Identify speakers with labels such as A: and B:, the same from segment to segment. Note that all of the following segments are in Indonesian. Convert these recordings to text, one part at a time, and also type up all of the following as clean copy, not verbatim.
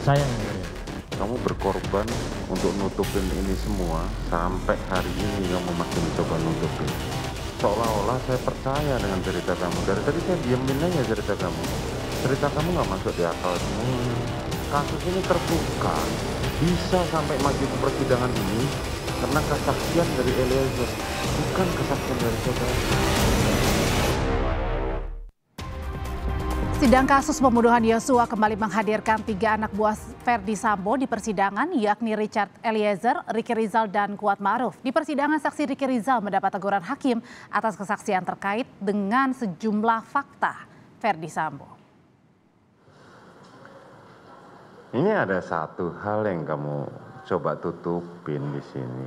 A: Saya yang mulia.
B: Kamu berkorban untuk nutupin ini semua, sampai hari ini kamu masih mencoba nutupin. Seolah-olah saya percaya dengan cerita kamu. Dari tadi saya diemin aja cerita kamu. Cerita kamu nggak masuk di akal semuanya. Kasus ini terbuka, bisa sampai maju ke persidangan ini karena kesaksian dari Eliezer, bukan kesaksian dari saudara.
C: Sidang kasus pembunuhan Yosua kembali menghadirkan 3 anak buah Verdi Sambo di persidangan, yakni Richard Eliezer, Ricky Rizal, dan Kuat Ma'ruf. Di persidangan, saksi Ricky Rizal mendapat teguran hakim atas kesaksian terkait dengan sejumlah fakta Verdi Sambo.
B: Ini ada satu hal yang kamu coba tutupin di sini.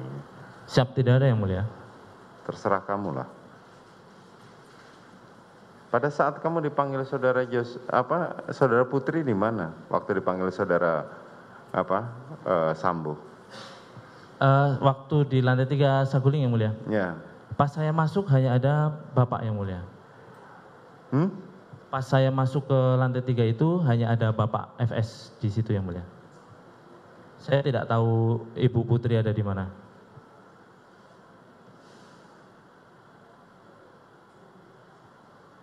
A: Siap, tidak ada yang mulia.
B: Terserah kamu lah. Pada saat kamu dipanggil saudara saudara Putri di mana? Waktu dipanggil saudara Sambo?
A: Waktu di lantai 3 Saguling yang mulia.
B: Ya.
A: Pas saya masuk hanya ada Bapak yang mulia. Pas saya masuk ke lantai 3 itu hanya ada Bapak FS di situ yang mulia. Saya tidak tahu Ibu Putri ada di mana.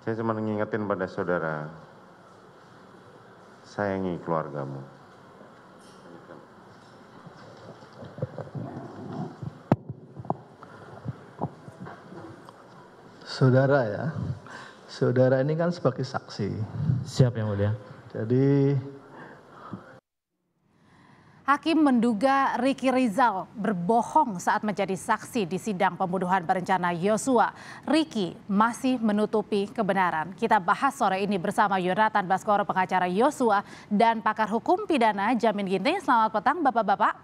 B: Saya cuma ngingetin pada saudara, sayangi keluargamu.
D: Saudara ya, saudara ini kan sebagai saksi.
A: Siap yang mulia.
D: Jadi
C: Hakim menduga Ricky Rizal berbohong saat menjadi saksi di sidang pembunuhan berencana Yosua. Ricky masih menutupi kebenaran. Kita bahas sore ini bersama Yonatan Baskoro, pengacara Yosua, dan pakar hukum pidana Jamin Ginting. Selamat petang Bapak-Bapak.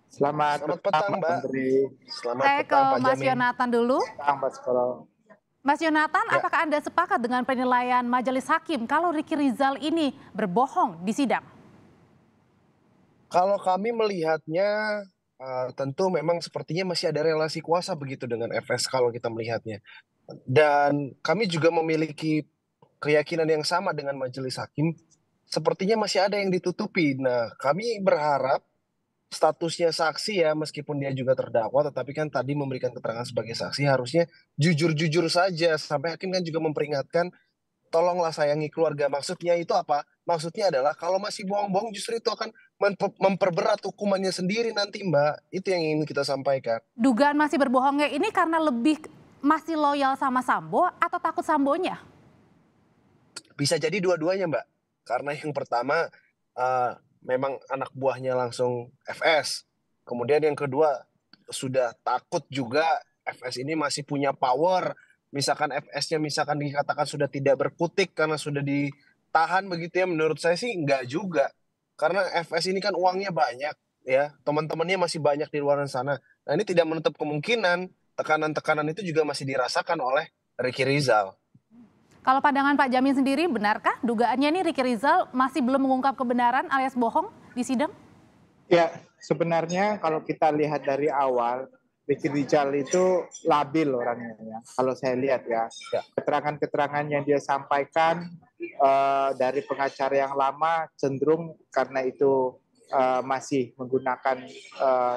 E: Selamat petang Mbak. Selamat
C: Saya ke
E: petang Pak
C: Mas
E: Jamin.
C: Yonatan dulu.
D: Bang Baskoro.
C: Mas Yonatan,
E: Ya.
C: apakah Anda sepakat dengan penilaian majelis hakim kalau Ricky Rizal ini berbohong di sidang?
E: Kalau kami melihatnya tentu memang sepertinya masih ada relasi kuasa begitu dengan FS kalau kita melihatnya. Dan kami juga memiliki keyakinan yang sama dengan majelis hakim, sepertinya masih ada yang ditutupi. Nah, kami berharap statusnya saksi ya, meskipun dia juga terdakwa, tetapi kan tadi memberikan keterangan sebagai saksi, harusnya jujur-jujur saja. Sampai hakim kan juga memperingatkan, tolonglah sayangi keluarga. Maksudnya itu apa? Maksudnya adalah kalau masih bohong-bohong justru itu akan memperberat hukumannya sendiri nanti Mbak. Itu yang ingin kita sampaikan.
C: Dugaan masih berbohongnya ini karena lebih masih loyal sama Sambo atau takut Sambonya?
E: Bisa jadi dua-duanya Mbak. Karena yang pertama memang anak buahnya langsung FS. Kemudian yang kedua sudah takut juga FS ini masih punya power. Misalkan FS-nya misalkan dikatakan sudah tidak berkutik karena sudah ditahan begitu ya, menurut saya sih enggak juga. Karena FS ini kan uangnya banyak ya, teman-temannya masih banyak di luar sana. Nah ini tidak menutup kemungkinan tekanan-tekanan itu juga masih dirasakan oleh Ricky Rizal.
C: Kalau pandangan Pak Jamin sendiri, benarkah dugaannya ini Ricky Rizal masih belum mengungkap kebenaran alias bohong di sidang?
F: Ya, sebenarnya kalau kita lihat dari awal, Ricky Rizal itu labil orangnya ya. Kalau saya lihat ya, keterangan-keterangan yang dia sampaikan dari pengacara yang lama cenderung karena itu masih menggunakan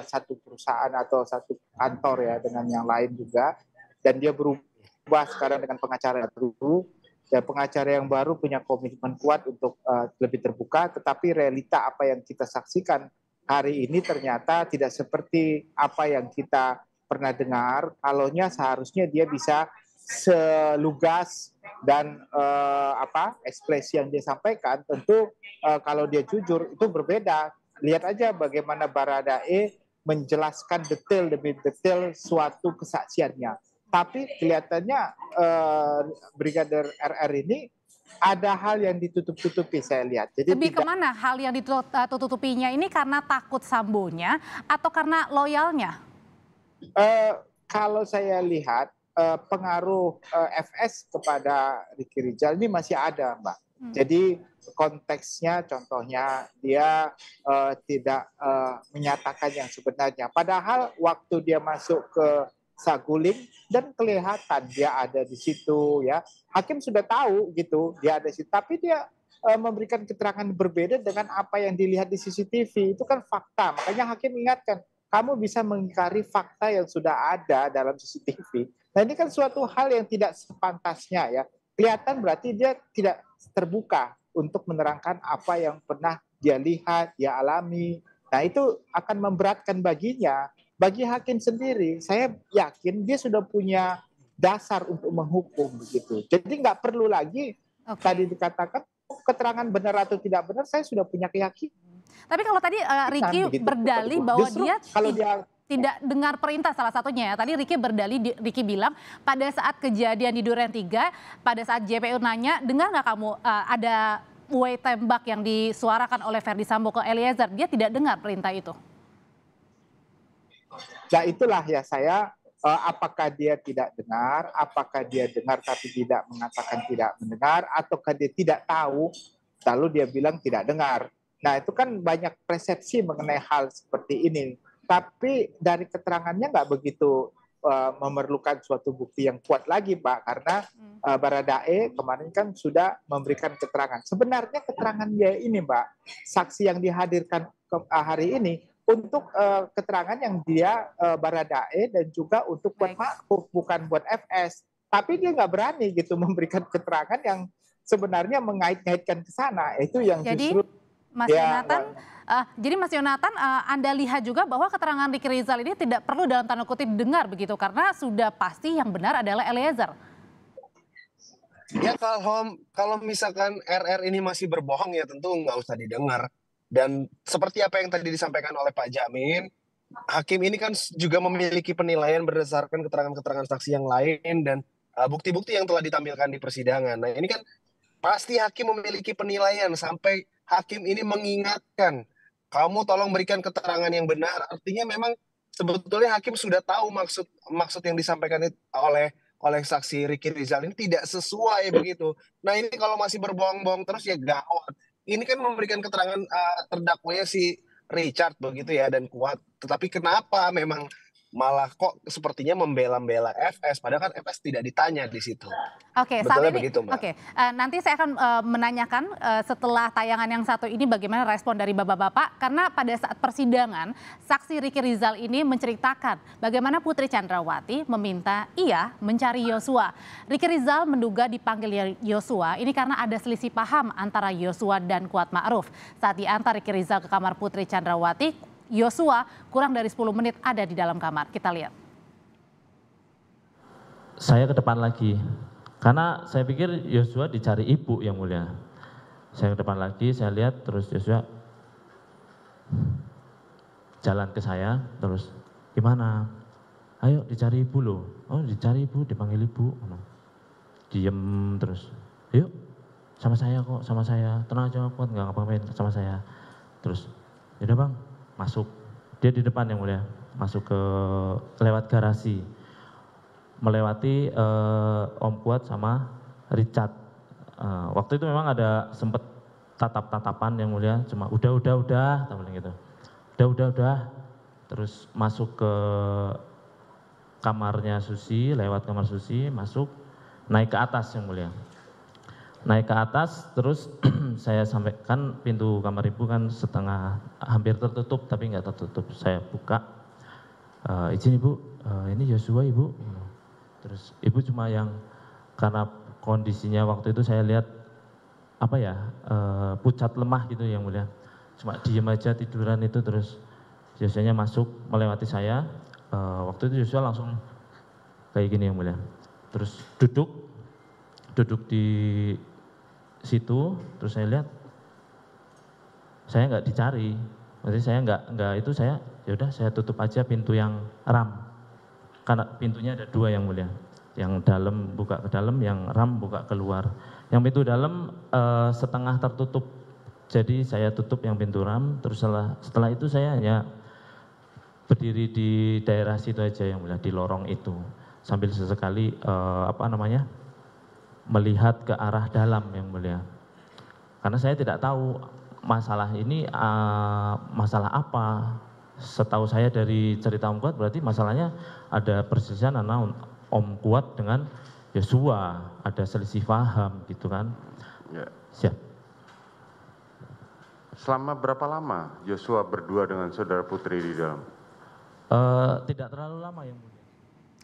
F: satu perusahaan atau satu kantor ya dengan yang lain juga, dan dia berubah sekarang dengan pengacara baru. Dan pengacara yang baru punya komitmen kuat untuk lebih terbuka, tetapi realita apa yang kita saksikan hari ini ternyata tidak seperti apa yang kita pernah dengar. Kalaunya seharusnya dia bisa selugas dan ekspresi yang dia sampaikan tentu kalau dia jujur itu berbeda. Lihat aja bagaimana Baradae menjelaskan detail demi detail suatu kesaksiannya. Tapi kelihatannya Brigadir RR ini ada hal yang ditutup-tutupi saya lihat. Jadi
C: lebih kemana hal yang ditutupinya ini, karena takut Sambonya atau karena loyalnya?
F: Kalau saya lihat pengaruh FS kepada Ricky Rizal ini masih ada, Mbak. Jadi konteksnya contohnya dia tidak menyatakan yang sebenarnya. Padahal waktu dia masuk ke Saguling dan kelihatan dia ada di situ ya. Hakim sudah tahu gitu dia ada di situ, tapi dia memberikan keterangan berbeda dengan apa yang dilihat di CCTV. Itu kan fakta. Makanya hakim ingatkan, kamu bisa mengingkari fakta yang sudah ada dalam CCTV. Nah ini kan suatu hal yang tidak sepantasnya ya. Kelihatan berarti dia tidak terbuka untuk menerangkan apa yang pernah dia lihat, dia alami. Nah itu akan memberatkan baginya. Bagi hakim sendiri, saya yakin dia sudah punya dasar untuk menghukum begitu. Jadi nggak perlu lagi tadi dikatakan keterangan benar atau tidak benar, saya sudah punya keyakinan.
C: Tapi kalau tadi Ricky berdalih bahwa
F: Justru
C: dia
F: kalau dia
C: tidak dengar perintah salah satunya ya. Tadi Ricky berdalih, Ricky bilang pada saat kejadian di Duren 3, pada saat JPU nanya, dengar nggak kamu ada buai tembak yang disuarakan oleh Ferdy Sambo ke Eliezer? Dia tidak dengar perintah itu.
F: Nah itulah ya saya, apakah dia tidak dengar, apakah dia dengar tapi tidak mengatakan tidak mendengar, ataukah dia tidak tahu, lalu dia bilang tidak dengar. Nah itu kan banyak persepsi mengenai hal seperti ini. Tapi dari keterangannya nggak begitu memerlukan suatu bukti yang kuat lagi Pak, karena Baradae kemarin kan sudah memberikan keterangan. Sebenarnya keterangan dia ini Mbak, saksi yang dihadirkan hari ini, untuk keterangan yang dia Baradae dan juga untuk buat Ma'ruf, bukan buat FS. Tapi dia nggak berani gitu memberikan keterangan yang sebenarnya mengait-ngaitkan ke sana. Itu yang justru
C: Mas Yonatan, jadi Mas Yonatan, Anda lihat juga bahwa keterangan Ricky Rizal ini tidak perlu dalam tanda kutip dengar begitu, karena sudah pasti yang benar adalah Eliezer.
E: Ya kalau misalkan RR ini masih berbohong ya tentu nggak usah didengar. Dan seperti apa yang tadi disampaikan oleh Pak Jamin, hakim ini kan juga memiliki penilaian berdasarkan keterangan-keterangan saksi yang lain dan bukti-bukti yang telah ditampilkan di persidangan. Nah ini kan pasti hakim memiliki penilaian sampai hakim ini mengingatkan, kamu tolong berikan keterangan yang benar. Artinya memang sebetulnya hakim sudah tahu maksud yang disampaikan oleh saksi Ricky Rizal ini tidak sesuai begitu. Nah ini kalau masih berbohong-bohong terus ya gawat. Ini kan memberikan keterangan terdakwanya si Richard begitu ya dan kuat. Tetapi kenapa memang malah kok sepertinya membela-bela FS, padahal kan FS tidak ditanya di situ.
C: Oke,
E: Betulnya
C: saat ini,
E: begitu, Mbak.
C: Oke, nanti saya akan menanyakan setelah tayangan yang satu ini bagaimana respon dari bapak-bapak, karena pada saat persidangan saksi Ricky Rizal ini menceritakan bagaimana Putri Chandrawati meminta ia mencari Yosua. Ricky Rizal menduga dipanggil Yosua ini karena ada selisih paham antara Yosua dan Kuat Ma'ruf. Saat diantar Ricky Rizal ke kamar Putri Chandrawati, Yosua kurang dari 10 menit ada di dalam kamar. Kita lihat.
A: Saya ke depan lagi, karena saya pikir Yosua dicari ibu yang mulia. Saya ke depan lagi, saya lihat terus Yosua jalan ke saya, terus gimana? Ayo dicari ibu loh. Oh dicari ibu, dipanggil ibu. Diem terus, yuk sama saya kok, sama saya. Tenang aja Kuat, nggak ngapa-ngapain, sama saya. Terus, yaudah bang, masuk. Dia di depan yang mulia, masuk ke lewat garasi. Melewati Om Kuat sama Richard. Waktu itu memang ada sempet tatap-tatapan yang mulia, cuma udah, tak boleh gitu. Udah. Terus masuk ke kamarnya Susi, lewat kamar Susi, masuk, naik ke atas yang mulia. Naik ke atas, terus saya sampaikan pintu kamar ibu kan setengah, hampir tertutup, tapi nggak tertutup. Saya buka, izin ibu, ini Yosua ibu. Terus ibu cuma yang, karena kondisinya waktu itu saya lihat, pucat lemah gitu yang mulia. Cuma diem aja tiduran itu, terus Yosuanya masuk melewati saya. Waktu itu Yosua langsung kayak gini yang mulia. Terus duduk di situ, terus saya lihat saya nggak dicari, maksudnya saya nggak itu, saya yaudah saya tutup aja pintu yang ram, karena pintunya ada dua yang mulia, yang dalam buka ke dalam, yang ram buka keluar. Yang pintu dalam setengah tertutup, jadi saya tutup yang pintu ram. Terus setelah itu saya hanya berdiri di daerah situ aja yang mulia, di lorong itu, sambil sesekali melihat ke arah dalam yang mulia. Karena saya tidak tahu masalah ini masalah apa. Setahu saya dari cerita Om Kuat berarti masalahnya ada perselisihan antara Om Kuat dengan Yosua, ada selisih paham gitu kan. Ya. Siap.
B: selama berapa lama Yosua berdua dengan saudara Putri di dalam?
A: Tidak terlalu lama Yang Mulia.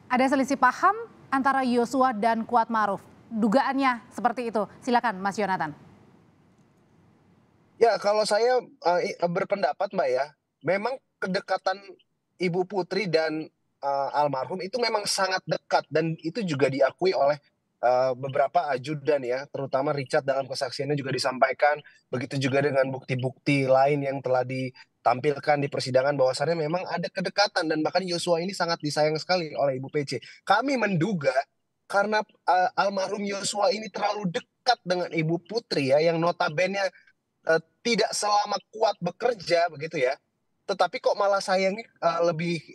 C: Ada selisih paham antara Yosua dan Kuatmaruf. Dugaannya seperti itu. Silakan Mas Yonatan.
E: Ya, kalau saya berpendapat Mbak ya, memang kedekatan Ibu Putri dan almarhum itu memang sangat dekat dan itu juga diakui oleh beberapa ajudan ya, terutama Richard dalam kesaksiannya juga disampaikan, begitu juga dengan bukti-bukti lain yang telah ditampilkan di persidangan bahwasannya memang ada kedekatan dan bahkan Yosua ini sangat disayang sekali oleh Ibu PC. Kami menduga karena almarhum Yosua ini terlalu dekat dengan Ibu Putri ya, yang notabene tidak selama Kuat bekerja begitu ya, tetapi kok malah sayangnya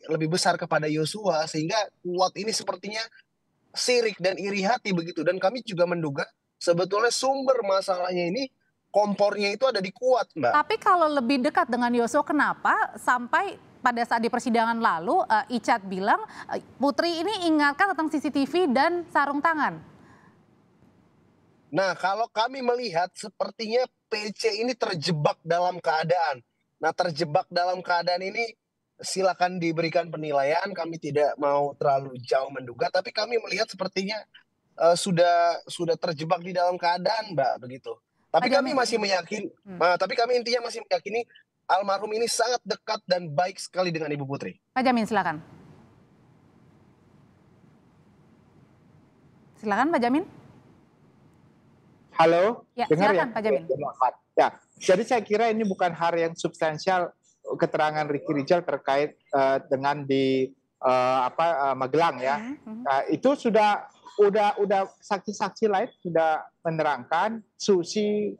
E: lebih besar kepada Yosua sehingga Kuat ini sepertinya sirik dan iri hati begitu. Dan kami juga menduga sebetulnya sumber masalahnya ini kompornya itu ada di Kuat, Mbak.
C: Tapi kalau lebih dekat dengan Yosua, kenapa sampai pada saat di persidangan lalu Icat bilang Putri ini ingatkan tentang CCTV dan sarung tangan?
E: Nah, kalau kami melihat sepertinya PC ini terjebak dalam keadaan. Nah, terjebak dalam keadaan ini silakan diberikan penilaian, kami tidak mau terlalu jauh menduga, tapi kami melihat sepertinya sudah terjebak di dalam keadaan, Mbak, begitu. Tapi kami masih meyakini, tapi kami intinya masih meyakini almarhum ini sangat dekat dan baik sekali dengan Ibu Putri.
C: Pak Jamin, silakan. Silakan Pak Jamin.
F: Halo,
C: ya,
F: dengar
C: silakan,
F: ya?
C: Pak Jamin.
F: Ya, jadi saya kira ini bukan hal yang substansial keterangan Ricky Rizal terkait dengan di Magelang ya. Itu sudah saksi-saksi lain sudah menerangkan, Susi,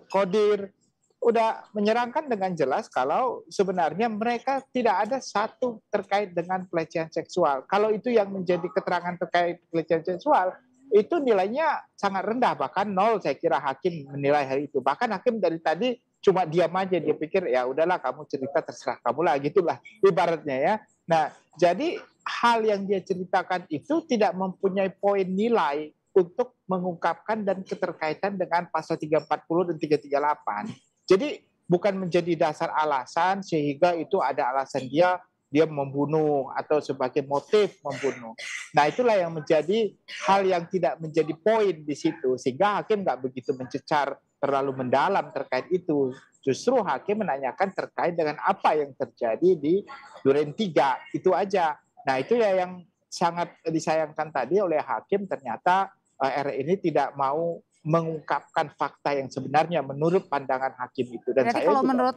F: Kodir udah menyerangkan dengan jelas kalau sebenarnya mereka tidak ada satu terkait dengan pelecehan seksual. Kalau itu yang menjadi keterangan terkait pelecehan seksual, itu nilainya sangat rendah, bahkan 0 saya kira hakim menilai hal itu. Bahkan hakim dari tadi cuma diam aja, dia pikir ya udahlah kamu cerita terserah kamu lah, gitulah ibaratnya ya. Nah, jadi hal yang dia ceritakan itu tidak mempunyai poin nilai untuk mengungkapkan dan keterkaitan dengan pasal 340 dan 338. Jadi bukan menjadi dasar alasan sehingga itu ada alasan dia membunuh atau sebagai motif membunuh. Nah, itulah yang menjadi hal yang tidak menjadi poin di situ, sehingga hakim nggak begitu mencecar terlalu mendalam terkait itu. Justru hakim menanyakan terkait dengan apa yang terjadi di Duren 3, itu aja. Nah, itu ya yang sangat disayangkan tadi oleh hakim, ternyata RR ini tidak mau mengungkapkan fakta yang sebenarnya menurut pandangan hakim itu. Dan
C: Berarti
F: saya
C: kalau
F: juga,
C: menurut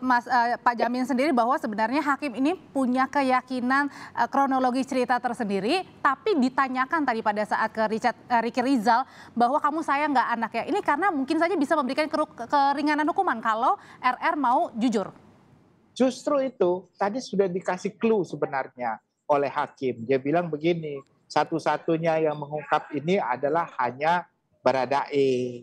C: Pak Jamin sendiri bahwa sebenarnya hakim ini punya keyakinan kronologi cerita tersendiri, tapi ditanyakan tadi pada saat ke Ricky Rizal bahwa kamu sayang nggak anaknya ini karena mungkin saja bisa memberikan keringanan hukuman kalau RR mau jujur.
F: Justru itu tadi sudah dikasih clue sebenarnya oleh hakim. Dia bilang begini, satu-satunya yang mengungkap ini adalah hanya Baradae.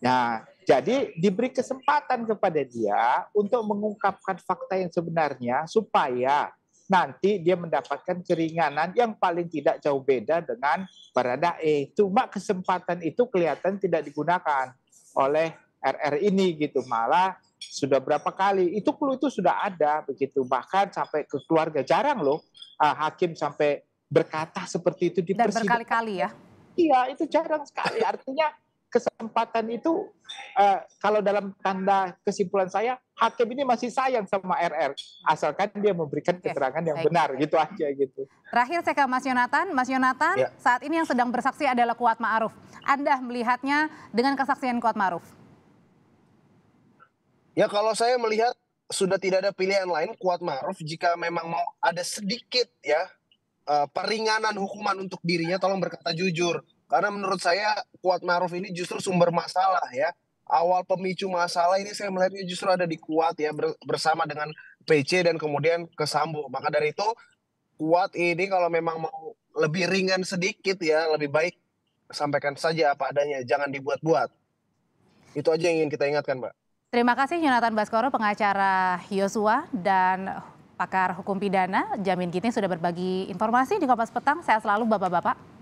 F: Nah, jadi diberi kesempatan kepada dia untuk mengungkapkan fakta yang sebenarnya supaya nanti dia mendapatkan keringanan yang paling tidak jauh beda dengan Baradae. Cuma kesempatan itu kelihatan tidak digunakan oleh RR ini gitu. Malah sudah berapa kali itu clue itu sudah ada begitu, bahkan sampai ke keluarga. Jarang loh hakim sampai berkata seperti itu di persidangan.
C: Dan berkali-kali ya.
F: Iya, itu jarang sekali. Artinya kesempatan itu kalau dalam tanda kesimpulan saya, hakim ini masih sayang sama RR, asalkan dia memberikan keterangan yang benar, gitu aja gitu.
C: Terakhir saya ke Mas Yonatan. Mas Yonatan, ya. Saat ini yang sedang bersaksi adalah Kuatmaruf. Anda melihatnya dengan kesaksian Kuatmaruf?
E: Ya, kalau saya melihat sudah tidak ada pilihan lain Kuatmaruf jika memang mau ada sedikit ya peringanan hukuman untuk dirinya, tolong berkata jujur. Karena menurut saya Kuatmaruf ini justru sumber masalah ya. Awal pemicu masalah ini saya melihatnya justru ada di Kuat ya, bersama dengan PC dan kemudian ke Sambo. Maka dari itu Kuat ini kalau memang mau lebih ringan sedikit ya, lebih baik sampaikan saja apa adanya, jangan dibuat-buat. Itu aja yang ingin kita ingatkan, Mbak.
C: Terima kasih Yonatan Baskoro, pengacara Yosua dan pakar hukum pidana Jamin Ginting sudah berbagi informasi di Kompas Petang. Sehat selalu Bapak-bapak.